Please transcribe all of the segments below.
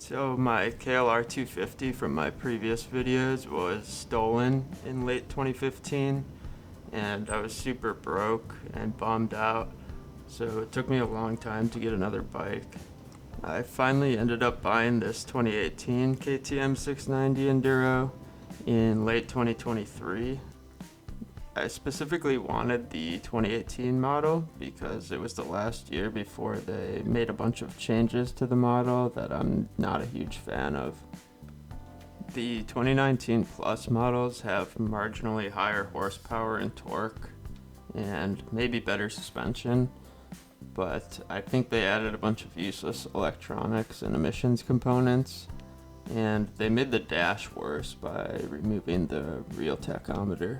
So my KLR 250 from my previous videos was stolen in late 2015, and I was super broke and bummed out, so it took me a long time to get another bike. I finally ended up buying this 2018 KTM 690 Enduro in late 2023. I specifically wanted the 2018 model because it was the last year before they made a bunch of changes to the model that I'm not a huge fan of. The 2019 Plus models have marginally higher horsepower and torque and maybe better suspension, but I think they added a bunch of useless electronics and emissions components, and they made the dash worse by removing the real tachometer.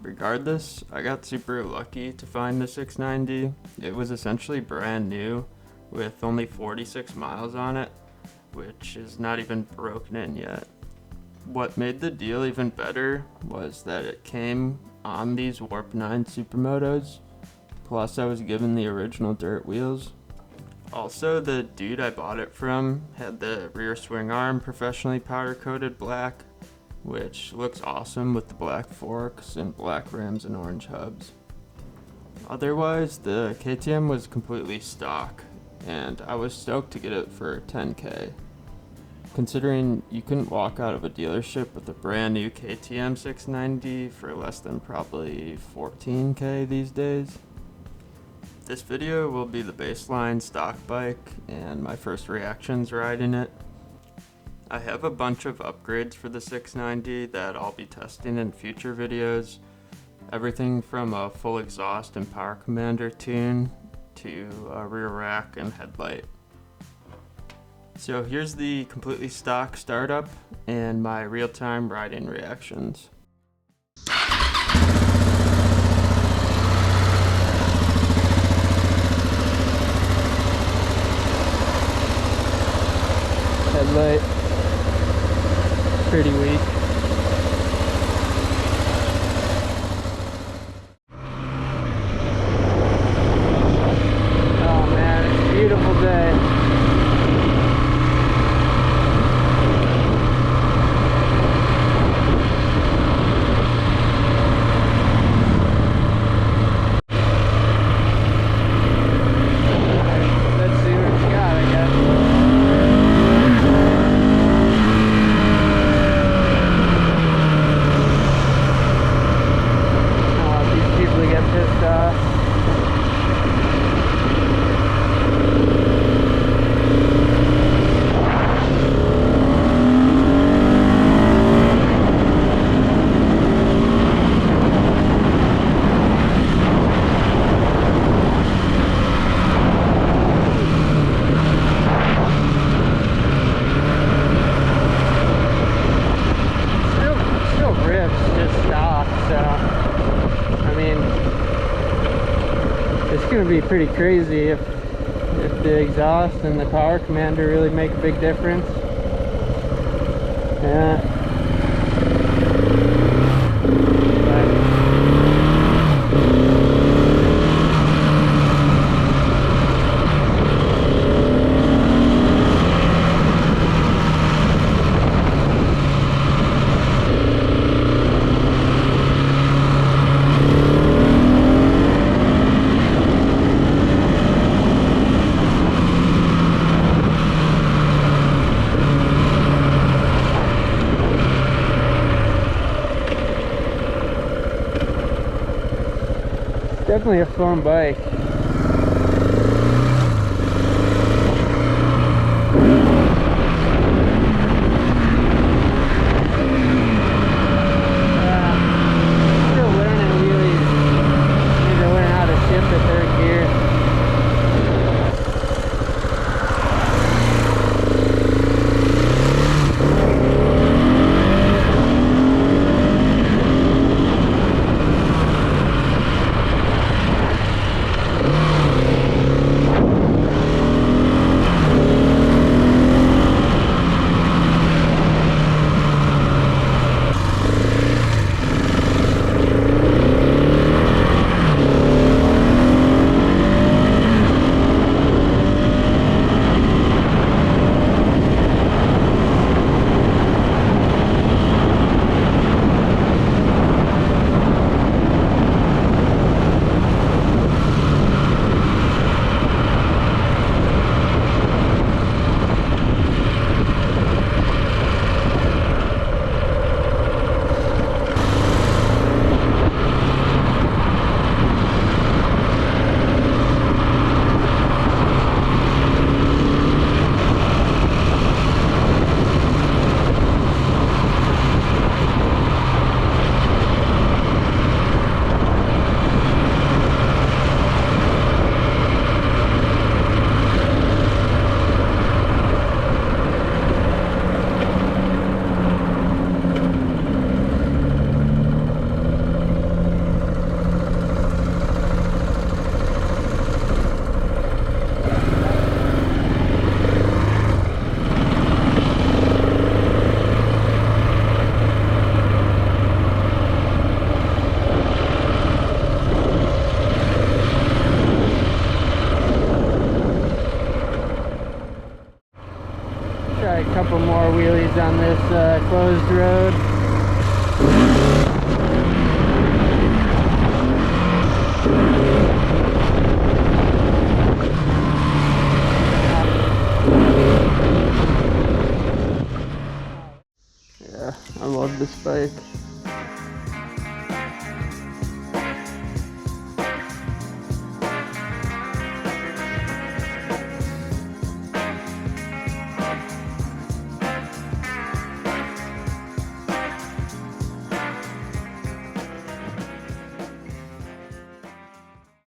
Regardless, I got super lucky to find the 690. It was essentially brand new with only 46 miles on it, which is not even broken in yet. What made the deal even better was that it came on these Warp 9 Supermotos, plus I was given the original dirt wheels. Also, the dude I bought it from had the rear swing arm professionally powder coated black, which looks awesome with the black forks and black rims and orange hubs. Otherwise, the KTM was completely stock, and I was stoked to get it for $10K. Considering you couldn't walk out of a dealership with a brand new KTM 690 for less than probably $14K these days. This video will be the baseline stock bike and my first reactions riding it. I have a bunch of upgrades for the 690 that I'll be testing in future videos. Everything from a full exhaust and power commander tune to a rear rack and headlight. So here's the completely stock startup and my real-time riding reactions. Headlight. Pretty weak. Oh man, it's a beautiful day. Let's see what it's got, I guess. It's going to be pretty crazy if the exhaust and the power commander really make a big difference. Yeah. Definitely a fun bike. Still learning wheelies. Need to learn how to shift the third gear. couple more wheelies on this closed road. Yeah, I love this bike.